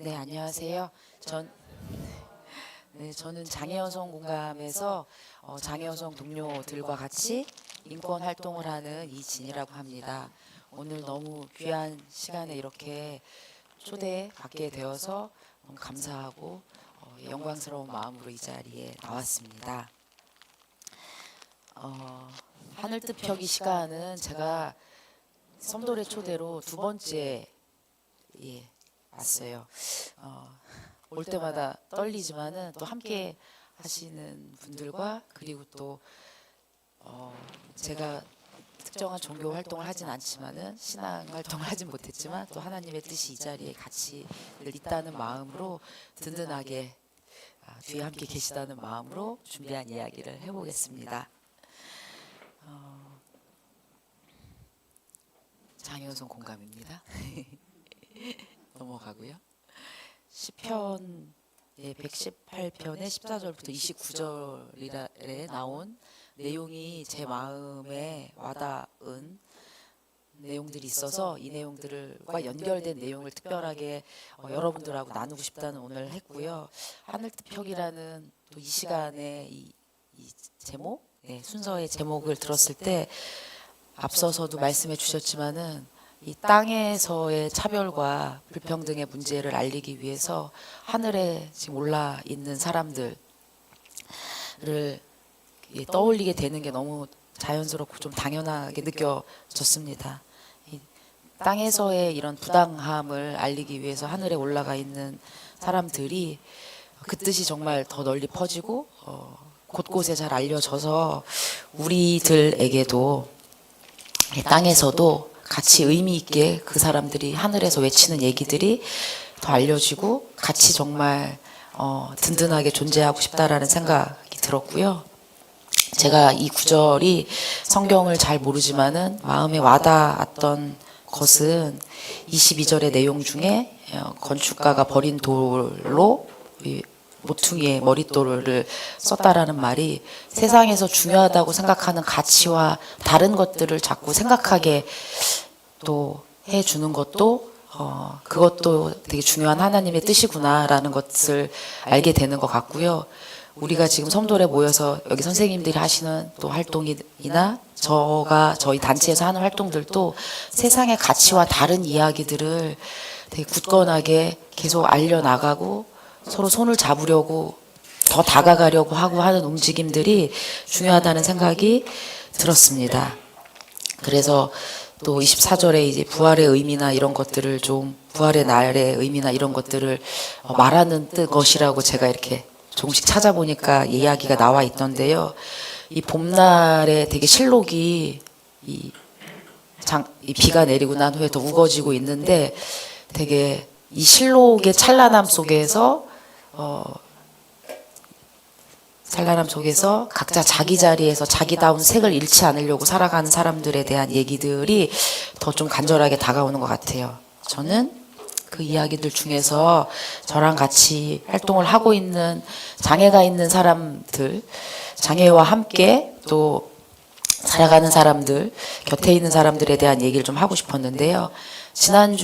네, 안녕하세요. 저는 장애여성 공감에서 장애여성 동료들과 같이 인권 활동을 하는 이진이라고 합니다. 오늘 너무 귀한 시간에 이렇게 초대받게 되어서 너무 감사하고 영광스러운 마음으로 이 자리에 나왔습니다. 하늘뜻 펴기 시간은 제가 섬돌의 초대로 두 번째 왔어요. 올 때마다 떨리지만은 또 함께 하시는 분들과 그리고 또 제가 특정한 종교 활동을 하진 않지만은 신앙 활동을 하진 못했지만 또 하나님의 뜻이 이 자리에 같이 있다는 마음으로 든든하게 뒤에 함께 계시다는 마음으로 준비한 이야기를 해보겠습니다. 장애여성 공감입니다. 넘어가고요. 시편 118편의 14절부터 29절에 나온 내용이 제 마음에 와닿은 내용들이 있어서 이 내용들과 연결된 내용을 특별하게 여러분들하고 나누고 싶다는 오늘 했고요. 하늘뜻 펴기라는 또 이 시간에 이 제목, 순서의 제목을 들었을 때 앞서서도 말씀해 주셨지만은 이 땅에서의 차별과 불평등의 문제를 알리기 위해서 하늘에 지금 올라 있는 사람들을 떠올리게 되는 게 너무 자연스럽고 좀 당연하게 느껴졌습니다. 이 땅에서의 이런 부당함을 알리기 위해서 하늘에 올라가 있는 사람들이 그 뜻이 정말 더 널리 퍼지고 곳곳에 잘 알려져서 우리들에게도 땅에서도 같이 의미 있게 그 사람들이 하늘에서 외치는 얘기들이 더 알려지고 같이 정말 든든하게 존재하고 싶다라는 생각이 들었고요. 제가 이 구절이 성경을 잘 모르지만은 마음에 와닿았던 것은 22절의 내용 중에 건축가가 버린 돌로 모퉁이에 머릿돌을 썼다라는 말이 세상에서 중요하다고 생각하는 가치와 다른 것들을 자꾸 생각하게 또 해주는 것도 그것도 되게 중요한 하나님의 뜻이구나라는 것을 알게 되는 것 같고요. 우리가 지금 섬돌에 모여서 여기 선생님들이 하시는 또 활동이나 저희 단체에서 하는 활동들도 세상의 가치와 다른 이야기들을 되게 굳건하게 계속 알려나가고 서로 손을 잡으려고 더 다가가려고 하고 하는 움직임들이 중요하다는 생각이 들었습니다. 그래서 또 24절에 이제 부활의 의미나 이런 것들을 좀 부활의 날의 의미나 이런 것들을 말하는 것이라고 제가 이렇게 조금씩 찾아보니까 이야기가 나와 있던데요. 이 봄날에 되게 실록이 이 비가 내리고 난 후에 더 우거지고 있는데 되게 이 실록의 찬란함 속에서 각자 자기 자리에서 자기다운 색을 잃지 않으려고 살아가는 사람들에 대한 얘기들이 더 좀 간절하게 다가오는 것 같아요. 저는 그 이야기들 중에서 저랑 같이 활동을 하고 있는 장애가 있는 사람들, 장애와 함께 또 살아가는 사람들, 곁에 있는 사람들에 대한 얘기를 좀 하고 싶었는데요. 지난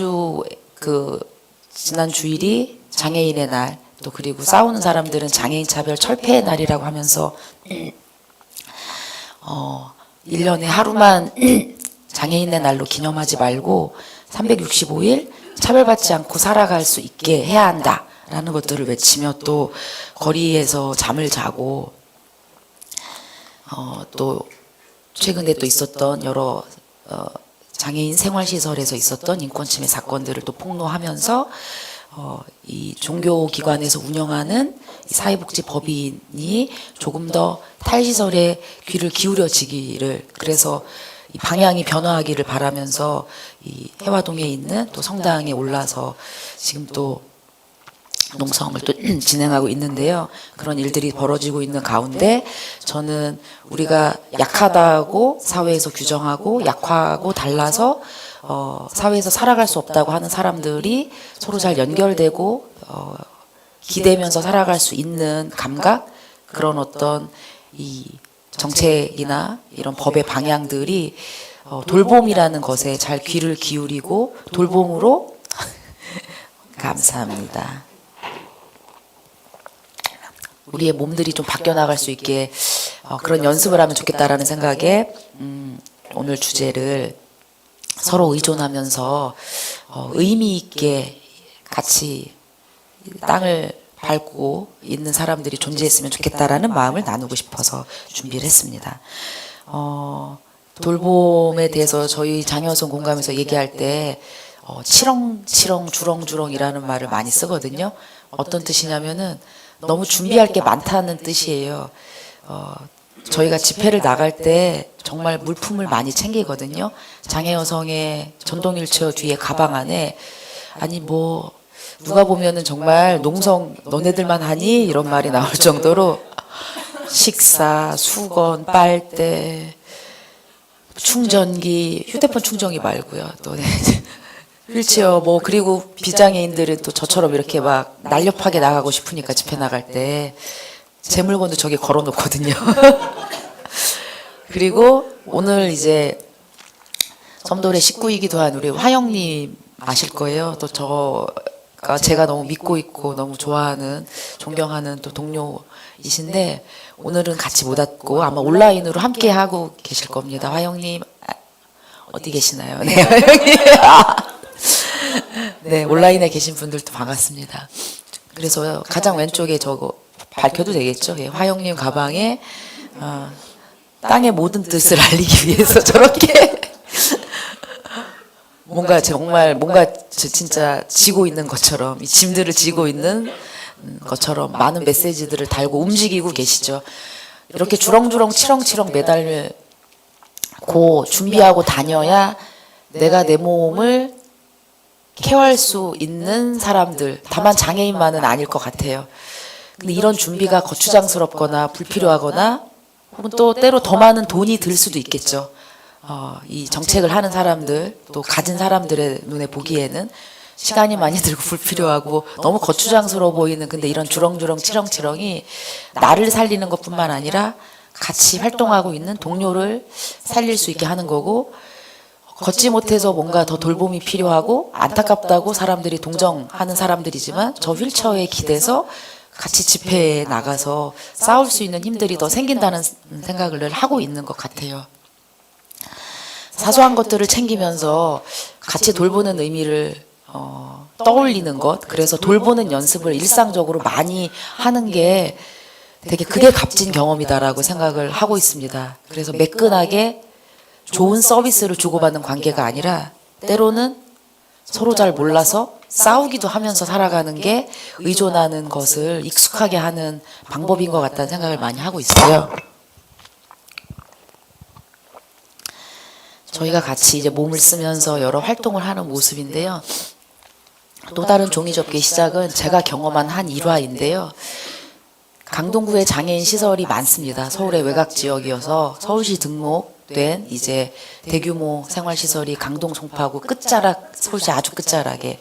주일이 장애인의 날, 또 그리고 싸우는 사람들은 장애인 차별 철폐의 날이라고 하면서 1년에 하루만 장애인의 날로 기념하지 말고 365일 차별받지 않고 살아갈 수 있게 해야 한다라는 것들을 외치며 또 거리에서 잠을 자고 또 최근에 또 있었던 여러 장애인 생활시설에서 있었던 인권침해 사건들을 또 폭로하면서 이 종교기관에서 운영하는 사회복지법인이 조금 더 탈시설에 귀를 기울여지기를, 그래서 이 방향이 변화하기를 바라면서 이 해화동에 있는 또 성당에 올라서 지금 또 농성을 또 진행하고 있는데요. 그런 일들이 벌어지고 있는 가운데 저는 우리가 약하다고 사회에서 규정하고 약하고 달라서 사회에서 살아갈 수 없다고 하는 사람들이 서로 잘 연결되고 기대면서 살아갈 수 있는 감각, 그런 어떤 이 정책이나 이런 법의 방향들이 돌봄이라는 것에 잘 귀를 기울이고 돌봄으로 감사합니다. 우리의 몸들이 좀 바뀌어 나갈 수 있게 그런 연습을 하면 좋겠다라는 생각에 오늘 주제를 서로 의존하면서 의미 있게 같이 땅을 밟고 있는 사람들이 존재했으면 좋겠다라는 마음을 나누고 싶어서 준비를 했습니다. 돌봄에 대해서 저희 장여성 공감에서 얘기할 때 치렁치렁 주렁주렁이라는 말을 많이 쓰거든요. 어떤 뜻이냐면은 너무 준비할 게 많다는 뜻이에요. 저희가 집회를 나갈 때 정말 물품을 많이 챙기거든요. 장애 여성의 전동 휠체어 뒤에 가방 안에 아니 뭐 누가 보면은 정말 농성 너네들만 하니 이런 말이 나올 정도로 식사, 수건, 빨대, 충전기, 휴대폰 충전기 말고요. 또 휠체어 뭐 그리고 비장애인들은 또 저처럼 이렇게 막 날렵하게 나가고 싶으니까 집회 나갈 때 제 물건도 저기 걸어 놓거든요. 그리고 오늘 이제 섬돌의 식구이기도 한 우리 화영님 아실 거예요. 또 저가 제가 너무 믿고 있고 너무 좋아하는 존경하는 또 동료이신데 오늘은 같이 못 왔고 아마 온라인으로 함께 하고 계실 겁니다. 화영님 어디 계시나요? 네, 화영님. 네, 온라인에 계신 분들도 반갑습니다. 그래서 가장 왼쪽에 저거 밝혀도 되겠죠? 예, 화영님 가방에 땅의 모든 뜻을 알리기 위해서 저렇게 뭔가 정말 뭔가 진짜 지고 있는 것처럼 이 짐들을 지고 있는 것처럼 많은 메시지들을 달고 움직이고 계시죠. 이렇게 주렁주렁 치렁치렁 매달고 준비하고 다녀야 내가 내 몸을 케어할 수 있는 사람들, 다만 장애인만은 아닐 것 같아요. 근데 이런 준비가 거추장스럽거나 불필요하거나 혹은 또 때로 더 많은 돈이 들 수도 있겠죠. 이 정책을 하는 사람들, 또 가진 사람들의 눈에 보기에는 시간이 많이 들고 불필요하고 너무 거추장스러워 보이는 근데 이런 주렁주렁 치렁치렁이 나를 살리는 것뿐만 아니라 같이 활동하고 있는 동료를 살릴 수 있게 하는 거고 걷지 못해서 뭔가 더 돌봄이 필요하고 안타깝다고 사람들이 동정하는 사람들이지만 저 휠체어에 기대서 같이 집회에 나가서 싸울 수 있는 힘들이 더 생긴다는 생각을 하고 있는 것 같아요. 사소한 것들을 챙기면서 같이 돌보는 의미를 떠올리는 것, 그래서 돌보는 연습을 일상적으로 많이 하는 게 되게 그게 값진 경험이다라고 생각을 하고 있습니다. 그래서 매끈하게 좋은 서비스를 주고받는 관계가 아니라 때로는 서로 잘 몰라서 싸우기도 하면서 살아가는 게 의존하는 것을 익숙하게 하는 방법인 것 같다는 생각을 많이 하고 있어요. 저희가 같이 이제 몸을 쓰면서 여러 활동을 하는 모습인데요. 또 다른 종이접기 시작은 제가 경험한 한 일화인데요. 강동구에 장애인 시설이 많습니다. 서울의 외곽 지역이어서 서울시 등록된 이제 대규모 생활시설이 강동, 송파구 끝자락, 서울시 아주 끝자락에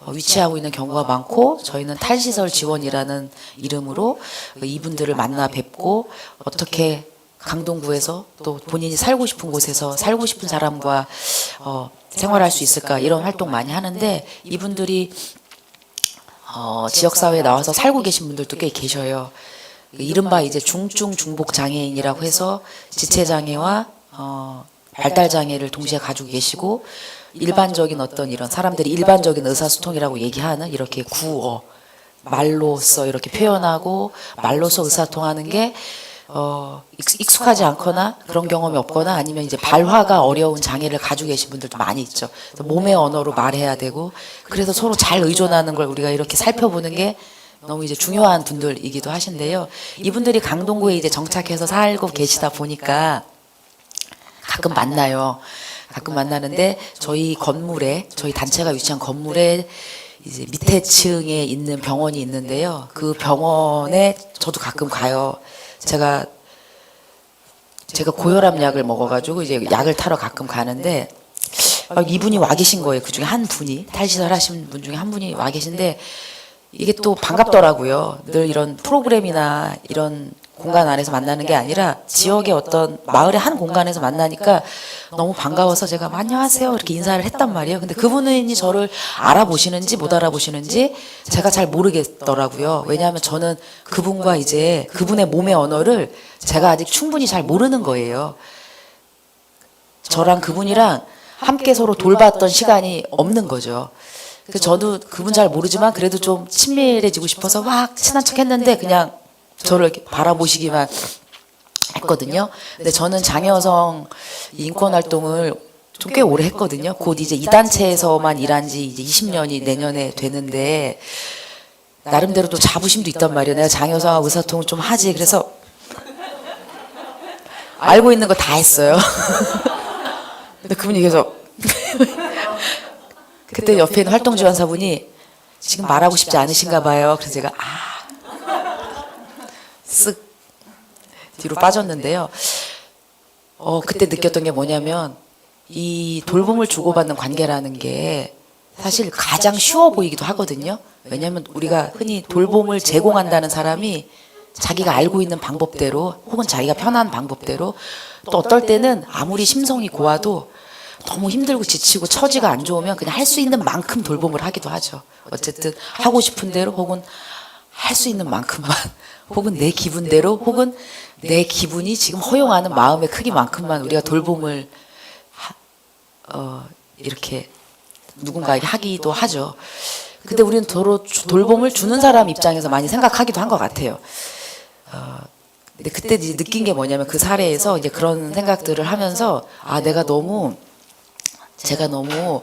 위치하고 있는 경우가 많고 저희는 탈시설 지원이라는 이름으로 이분들을 만나 뵙고 어떻게 강동구에서 또 본인이 살고 싶은 곳에서 살고 싶은 사람과 생활할 수 있을까 이런 활동 많이 하는데 이분들이 지역사회에 나와서 살고 계신 분들도 꽤 계셔요. 이른바 이제 중증 중복 장애인이라고 해서 지체장애와 발달장애를 동시에 가지고 계시고 일반적인 어떤 이런 사람들이 일반적인 의사소통이라고 얘기하는 이렇게 구어 말로써 이렇게 표현하고 말로써 의사소통하는 게 익숙하지 않거나 그런 경험이 없거나 아니면 이제 발화가 어려운 장애를 가지고 계신 분들도 많이 있죠. 몸의 언어로 말해야 되고 그래서 서로 잘 의존하는 걸 우리가 이렇게 살펴보는 게 너무 이제 중요한 분들이기도 하신데요. 이분들이 강동구에 이제 정착해서 살고 계시다 보니까 가끔 만나요. 가끔 만나는데 저희 건물에 저희 단체가 위치한 건물에 이제 밑에 층에 있는 병원이 있는데요. 그 병원에 저도 가끔 가요. 제가 고혈압 약을 먹어가지고 이제 약을 타러 가끔 가는데 이분이 와 계신 거예요. 그 중에 한 분이 탈시설 하신 분 중에 한 분이 와 계신데 이게 또 반갑더라고요. 늘 이런 프로그램이나 이런 공간 안에서 만나는 게 아니라 지역의 어떤 마을의 한 공간에서 만나니까 너무 반가워서 제가 안녕하세요 이렇게 인사를 했단 말이에요. 근데 그분이 저를 알아보시는지 못 알아보시는지 제가 잘 모르겠더라고요. 왜냐하면 저는 그분과 이제 그분의 몸의 언어를 제가 아직 충분히 잘 모르는 거예요. 저랑 그분이랑 함께 서로 돌봤던 시간이 없는 거죠. 그래서 저도 그분 잘 모르지만 그래도 좀 친밀해지고 싶어서 막 친한 척 했는데 그냥 저를 이렇게 바라보시기만 했거든요. 근데 저는 장여성 인권 활동을 좀 꽤 오래 했거든요. 곧 이제 이 단체에서만 일한 지 이제 20년이 내년에 되는데 나름대로 또 자부심도 있단 말이에요. 내가 장여성하고 의사소통을 좀 하지. 그래서 알고 있는 거 다 했어요. 근데 그분이 계속 그때 옆에 있는 활동지원사분이 지금 말하고 싶지 않으신가 봐요. 그래서 제가 쓱 뒤로 빠졌는데요. 그때 느꼈던 게 뭐냐면 이 돌봄을 주고받는 관계라는 게 사실 가장 쉬워 보이기도 하거든요. 왜냐하면 우리가 흔히 돌봄을 제공한다는 사람이 자기가 알고 있는 방법대로 혹은 자기가 편한 방법대로 또 어떨 때는 아무리 심성이 고와도 너무 힘들고 지치고 처지가 안 좋으면 그냥 할 수 있는 만큼 돌봄을 하기도 하죠. 어쨌든 하고 싶은 대로 혹은 할 수 있는 만큼만 혹은 내 기분대로 혹은 내 기분이 지금 허용하는 마음의 크기만큼만 우리가 돌봄을 이렇게 누군가에게 하기도 하죠. 근데 우리는 돌봄을 주는 사람 입장에서 많이 생각하기도 한 것 같아요. 근데 그때 이제 느낀 게 뭐냐면 그 사례에서 이제 그런 생각들을 하면서 제가 너무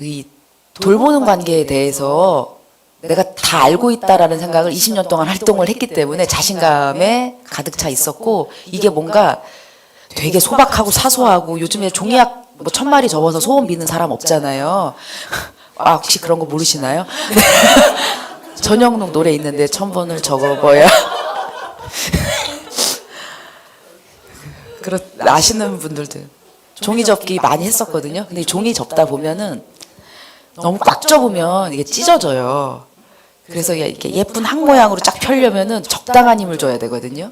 이 돌보는 관계에 대해서 내가 다 알고 있다라는 생각을 20년 동안 활동을 했기 때문에 자신감에 가득 차 있었고 이게 뭔가 되게 소박하고 사소하고 요즘에 종이약 뭐 1000마리 접어서 소원 비는 사람 없잖아요. 혹시 그런 거 모르시나요? 전영록 노래 있는데 1000번을 적어봐야 아시는 분들도 종이 접기 많이 했었거든요. 근데 종이 접다 보면은 너무 꽉 접으면 이게 찢어져요. 그래서 이렇게 예쁜 한 모양으로 쫙 펴려면은 적당한 힘을 줘야 되거든요.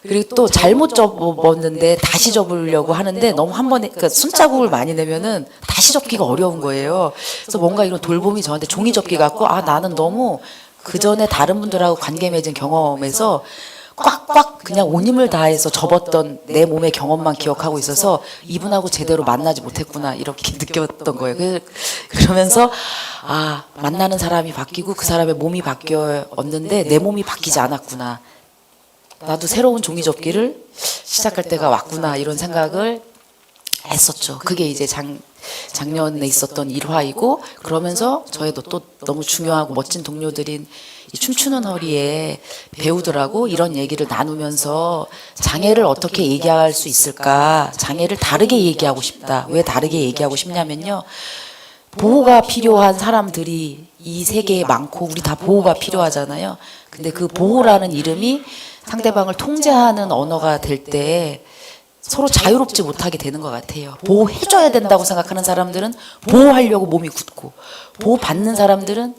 그리고 또 잘못 접었는데 다시 접으려고 하는데 너무 한 번에 그러니까 손자국을 많이 내면은 다시 접기가 어려운 거예요. 그래서 뭔가 이런 돌봄이 저한테 종이 접기 같고 나는 너무 그 전에 다른 분들하고 관계 맺은 경험에서 꽉꽉 그냥 온 힘을 다해서 접었던 내 몸의 경험만 기억하고 있어서 이분하고 제대로 만나지 못했구나 이렇게 느꼈던 거예요. 그러면서 만나는 사람이 바뀌고 그 사람의 몸이 바뀌었는데 내 몸이 바뀌지 않았구나. 나도 새로운 종이접기를 시작할 때가 왔구나 이런 생각을 했었죠. 그게 이제 작년에 있었던 일화이고 그러면서 저희도 또 너무 중요하고 멋진 동료들인 이 춤추는 허리에 배우들하고 이런 얘기를 나누면서 장애를 어떻게 얘기할 수 있을까? 장애를 다르게 얘기하고 싶다. 왜 다르게 얘기하고 싶냐면요. 보호가 필요한 사람들이 이 세계에 많고 우리 다 보호가 필요하잖아요. 근데 그 보호라는 이름이 상대방을 통제하는 언어가 될 때 서로 자유롭지 못하게 되는 것 같아요. 보호해줘야 된다고 생각하는 사람들은 보호하려고 몸이 굳고 보호받는 사람들은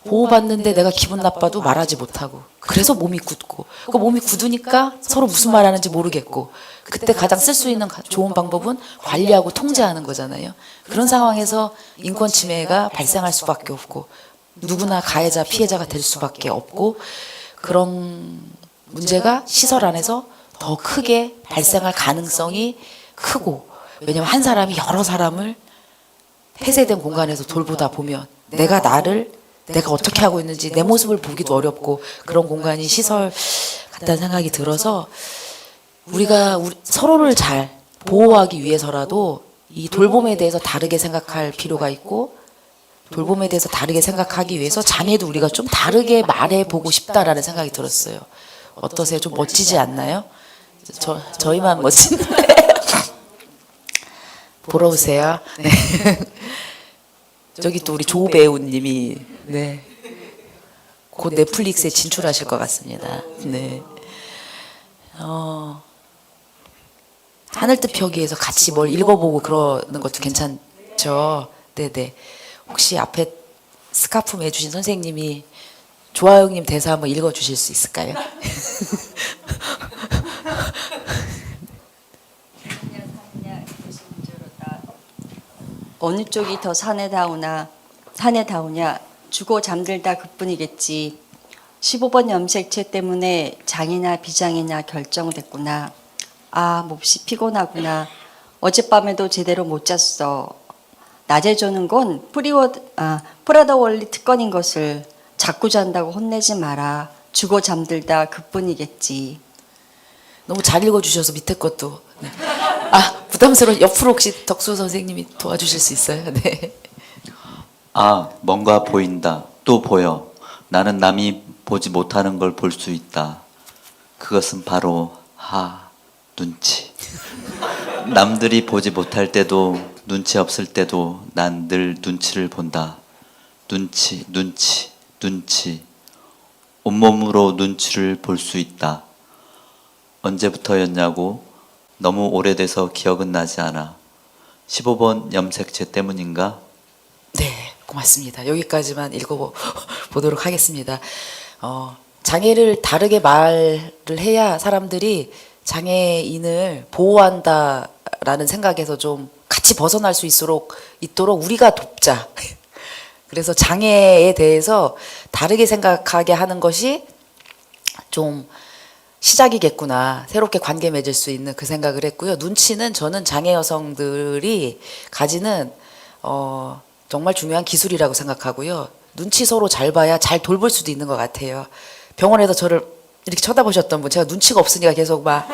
보호받는데 내가 기분 나빠도 말하지 못하고 그래서 몸이 굳고 그 몸이 굳으니까 서로 무슨 말하는지 모르겠고 그때 가장 쓸 수 있는 좋은 방법은 관리하고 통제하는 거잖아요. 그런 상황에서 인권 침해가 발생할 수밖에 없고 누구나 가해자 피해자가 될 수밖에 없고 그런 문제가 시설 안에서 더 크게 발생할 가능성이 크고 왜냐하면 한 사람이 여러 사람을 폐쇄된 공간에서 돌보다 보면 내가 어떻게 하고 있는지 내 모습을 보기도 어렵고 그런 공간이 시설 같다는 생각이 들어서 우리가 서로를 잘 보호하기 위해서라도 이 돌봄에 대해서 다르게 생각할 필요가 있고 돌봄에 대해서 다르게 생각하기 위해서 장애도 우리가 좀 다르게 말해보고 싶다라는 생각이 들었어요. 어떠세요? 좀 멋지지 않나요? 저희만 멋진데 보러 오세요. 네. 저기 또 우리 조 배우님이 곧 넷플릭스에 진출하실 것 같습니다. 네. 하늘뜻 펴기에서 같이 뭘 읽어보고 그러는 것도 괜찮죠. 네네. 혹시 앞에 스카프 매주신 선생님이 조아영님 대사 한번 읽어주실 수 있을까요? 어느 쪽이 더 사내다우냐 주고 잠들다 그뿐이겠지. 15번 염색체 때문에 장이나 비장이냐 결정됐구나. 아, 몹시 피곤하구나. 어젯밤에도 제대로 못 잤어. 낮에 조는 건 프라다 원리 특권인 것을 자꾸 잔다고 혼내지 마라. 주고 잠들다 그뿐이겠지. 너무 잘 읽어주셔서 밑에 것도. 네. 아, 부담스러워. 옆으로 혹시 덕수 선생님이 도와주실 수 있어요? 네. 아, 뭔가 보인다. 또 보여. 나는 남이 보지 못하는 걸 볼 수 있다. 그것은 바로 눈치. 남들이 보지 못할 때도 눈치 없을 때도 난 늘 눈치를 본다. 눈치. 온몸으로 눈치를 볼 수 있다. 언제부터였냐고? 너무 오래돼서 기억은 나지 않아. 15번 염색체 때문인가? 네, 고맙습니다. 여기까지만 읽어보도록 하겠습니다. 장애를 다르게 말을 해야 사람들이 장애인을 보호한다라는 생각에서 좀 같이 벗어날 수 있도록 우리가 돕자. 그래서 장애에 대해서 다르게 생각하게 하는 것이 좀 시작이겠구나. 새롭게 관계 맺을 수 있는 그 생각을 했고요. 눈치는 저는 장애 여성들이 가지는 정말 중요한 기술이라고 생각하고요. 눈치 서로 잘 봐야 잘 돌볼 수도 있는 것 같아요. 병원에서 저를 이렇게 쳐다보셨던 분, 제가 눈치가 없으니까 계속 막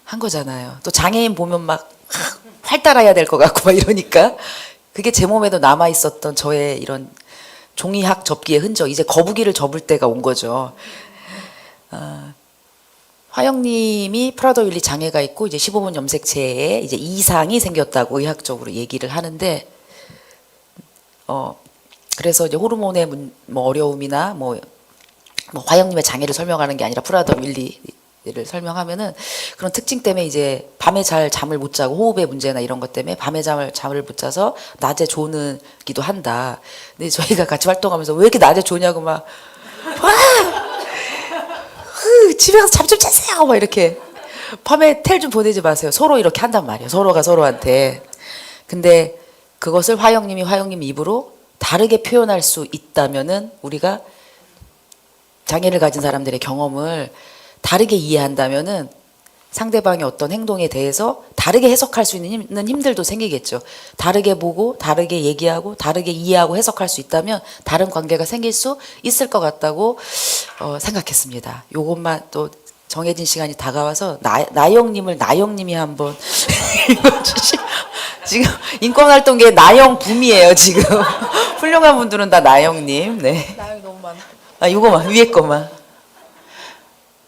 한 거잖아요. 또 장애인 보면 막 활 따라야 될 것 같고 막 이러니까 그게 제 몸에도 남아 있었던 저의 이런 종이학 접기의 흔적, 이제 거북이를 접을 때가 온 거죠. 화영님이 프라더 윌리 장애가 있고 이제 15번 염색체에 이제 이상이 생겼다고 의학적으로 얘기를 하는데, 그래서 이제 호르몬의 뭐 어려움이나 뭐 화영님의 장애를 설명하는 게 아니라 프라더 윌리를 설명하면은 그런 특징 때문에 이제 밤에 잘 잠을 못 자고 호흡의 문제나 이런 것 때문에 밤에 잠을 못 자서 낮에 조는기도 한다. 근데 저희가 같이 활동하면서 왜 이렇게 낮에 조냐고 막 집에 가서 잠 좀 자세요 막 이렇게 밤에 텔 좀 보내지 마세요. 서로 이렇게 한단 말이에요. 서로가 서로한테. 근데 그것을 화영님이 화영님 입으로 다르게 표현할 수 있다면은 우리가 장애를 가진 사람들의 경험을 다르게 이해한다면은 상대방의 어떤 행동에 대해서 다르게 해석할 수 있는 힘들도 생기겠죠. 다르게 보고 다르게 얘기하고 다르게 이해하고 해석할 수 있다면 다른 관계가 생길 수 있을 것 같다고 생각했습니다. 요것만 또 정해진 시간이 다가와서 나영님을 나영님이 한번 읽어주시. 지금 인권활동계의 나영 붐이에요 지금. 훌륭한 분들은 다 나영님. 네. 나영이 너무 많아. 아, 이거만 위에 거만.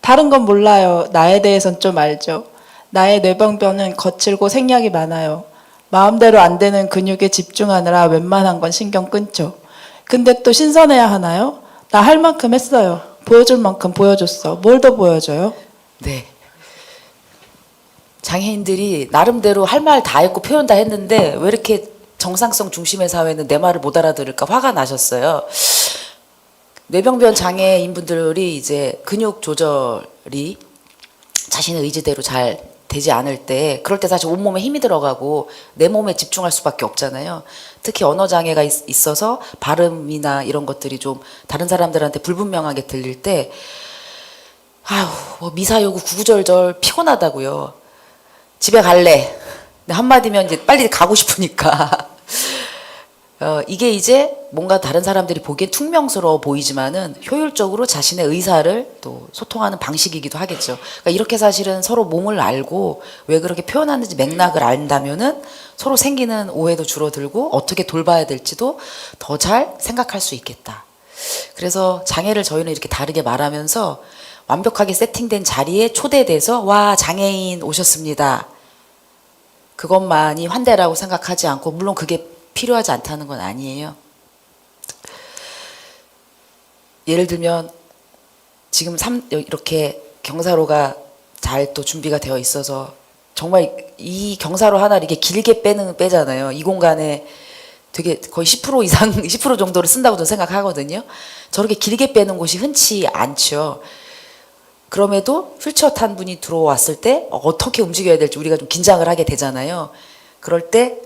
다른 건 몰라요. 나에 대해선 좀 알죠. 나의 뇌병변은 거칠고 생략이 많아요. 마음대로 안 되는 근육에 집중하느라 웬만한 건 신경 끊죠. 근데 또 신선해야 하나요? 나 할 만큼 했어요. 보여줄 만큼 보여줬어. 뭘 더 보여줘요? 네. 장애인들이 나름대로 할 말 다 했고 표현 다 했는데 왜 이렇게 정상성 중심의 사회는 내 말을 못 알아들을까 화가 나셨어요. 뇌병변 장애인분들이 이제 근육 조절이 자신의 의지대로 잘 되지 않을 때, 그럴 때 사실 온몸에 힘이 들어가고 내 몸에 집중할 수밖에 없잖아요. 특히 언어 장애가 있어서 발음이나 이런 것들이 좀 다른 사람들한테 불분명하게 들릴 때, 뭐 미사여구 구구절절 피곤하다고요. 집에 갈래. 근데 한마디면 이제 빨리 가고 싶으니까. 이게 이제 뭔가 다른 사람들이 보기엔 퉁명스러워 보이지만은 효율적으로 자신의 의사를 또 소통하는 방식이기도 하겠죠. 그러니까 이렇게 사실은 서로 몸을 알고 왜 그렇게 표현하는지 맥락을 안다면은 서로 생기는 오해도 줄어들고 어떻게 돌봐야 될지도 더 잘 생각할 수 있겠다. 그래서 장애를 저희는 이렇게 다르게 말하면서 완벽하게 세팅된 자리에 초대돼서 와, 장애인 오셨습니다. 그것만이 환대라고 생각하지 않고, 물론 그게 필요하지 않다는 건 아니에요. 예를 들면 지금 이렇게 경사로가 잘 또 준비가 되어 있어서 정말 이 경사로 하나를 이렇게 길게 빼잖아요. 이 공간에 되게 거의 10% 이상, 10% 정도를 쓴다고 저는 생각하거든요. 저렇게 길게 빼는 곳이 흔치 않죠. 그럼에도 휠체어탄 분이 들어왔을 때 어떻게 움직여야 될지 우리가 좀 긴장을 하게 되잖아요. 그럴 때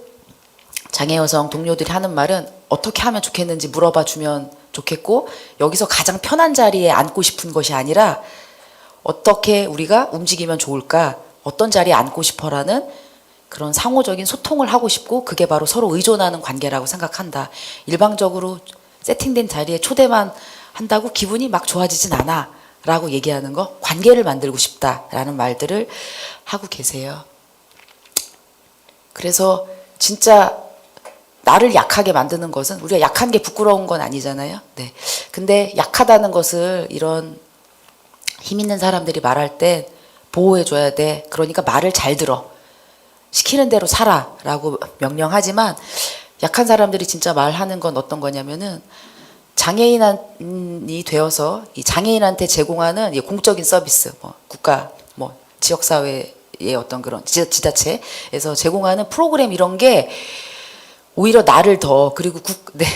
장애 여성 동료들이 하는 말은 어떻게 하면 좋겠는지 물어봐 주면 좋겠고, 여기서 가장 편한 자리에 앉고 싶은 것이 아니라 어떻게 우리가 움직이면 좋을까, 어떤 자리에 앉고 싶어라는 그런 상호적인 소통을 하고 싶고, 그게 바로 서로 의존하는 관계라고 생각한다. 일방적으로 세팅된 자리에 초대만 한다고 기분이 막 좋아지진 않아 라고 얘기하는 거, 관계를 만들고 싶다라는 말들을 하고 계세요. 그래서 진짜 나를 약하게 만드는 것은, 우리가 약한 게 부끄러운 건 아니잖아요. 네. 근데 약하다는 것을 이런 힘 있는 사람들이 말할 때 보호해줘야 돼. 그러니까 말을 잘 들어. 시키는 대로 살아라고 명령하지만, 약한 사람들이 진짜 말하는 건 어떤 거냐면은, 장애인이 되어서 이 장애인한테 제공하는 이 공적인 서비스, 뭐 국가, 뭐 지역사회의 어떤 그런 지자체에서 제공하는 프로그램 이런 게 오히려 나를 더, 그리고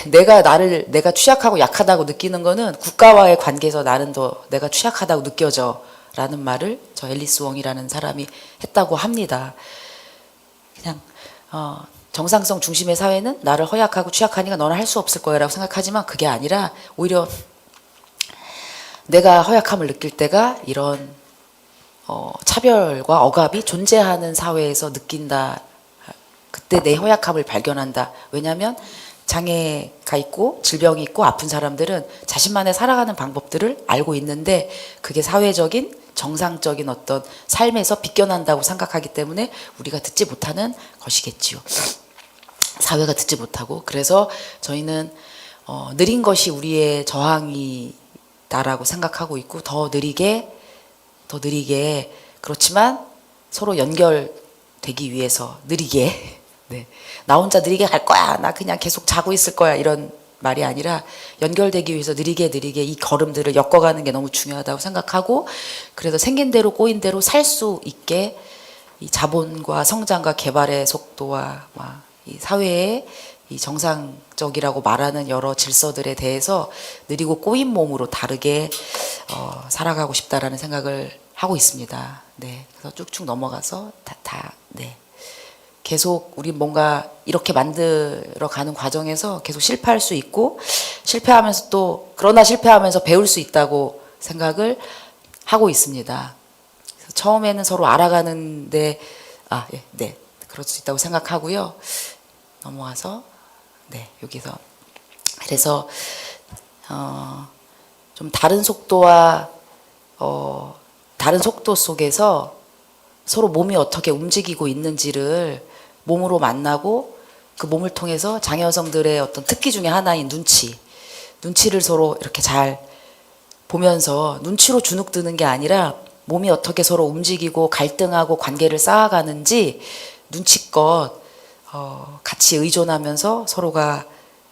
내가 취약하고 약하다고 느끼는 거는 국가와의 관계에서 나는 더 내가 취약하다고 느껴져 라는 말을 저 앨리스 웡이라는 사람이 했다고 합니다. 그냥 정상성 중심의 사회는 나를 허약하고 취약하니까 너는 할 수 없을 거야 라고 생각하지만, 그게 아니라 오히려 내가 허약함을 느낄 때가 이런 차별과 억압이 존재하는 사회에서 느낀다. 그때 내 허약함을 발견한다. 왜냐하면 장애가 있고 질병이 있고 아픈 사람들은 자신만의 살아가는 방법들을 알고 있는데, 그게 사회적인 정상적인 어떤 삶에서 비껴난다고 생각하기 때문에 우리가 듣지 못하는 것이겠지요. 사회가 듣지 못하고. 그래서 저희는 느린 것이 우리의 저항이다라고 생각하고 있고, 더 느리게 그렇지만 서로 연결되기 위해서 느리게, 네. 나 혼자 느리게 갈 거야, 나 그냥 계속 자고 있을 거야, 이런 말이 아니라 연결되기 위해서 느리게 이 걸음들을 엮어가는 게 너무 중요하다고 생각하고, 그래서 생긴 대로 꼬인 대로 살 수 있게 이 자본과 성장과 개발의 속도와 이 사회의 이 정상적이라고 말하는 여러 질서들에 대해서 느리고 꼬인 몸으로 다르게 살아가고 싶다라는 생각을 하고 있습니다. 네, 그래서 쭉쭉 넘어가서 네. 계속 우리 뭔가 이렇게 만들어가는 과정에서 계속 실패할 수 있고, 실패하면서 또 그러나 실패하면서 배울 수 있다고 생각을 하고 있습니다. 그래서 처음에는 서로 알아가는데 네, 그럴 수 있다고 생각하고요. 넘어가서 네, 여기서 그래서 좀 다른 속도와 다른 속도 속에서 서로 몸이 어떻게 움직이고 있는지를 몸으로 만나고, 그 몸을 통해서 장애 여성들의 어떤 특기 중에 하나인 눈치를 서로 이렇게 잘 보면서, 눈치로 주눅 드는 게 아니라 몸이 어떻게 서로 움직이고 갈등하고 관계를 쌓아가는지 눈치껏 같이 의존하면서 서로가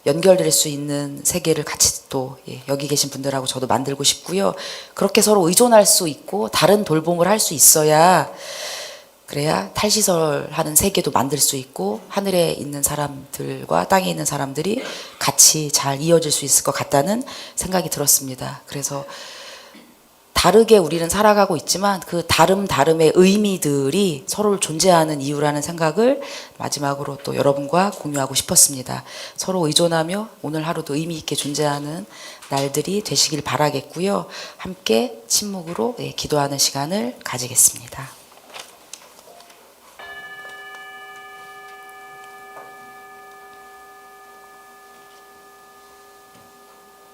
연결될 수 있는 세계를 같이 또 여기 계신 분들하고 저도 만들고 싶고요. 그렇게 서로 의존할 수 있고 다른 돌봄을 할 수 있어야, 그래야 탈시설하는 세계도 만들 수 있고 하늘에 있는 사람들과 땅에 있는 사람들이 같이 잘 이어질 수 있을 것 같다는 생각이 들었습니다. 그래서 다르게 우리는 살아가고 있지만 그 다름의 의미들이 서로를 존재하는 이유라는 생각을 마지막으로 또 여러분과 공유하고 싶었습니다. 서로 의존하며 오늘 하루도 의미 있게 존재하는 날들이 되시길 바라겠고요. 함께 침묵으로 기도하는 시간을 가지겠습니다.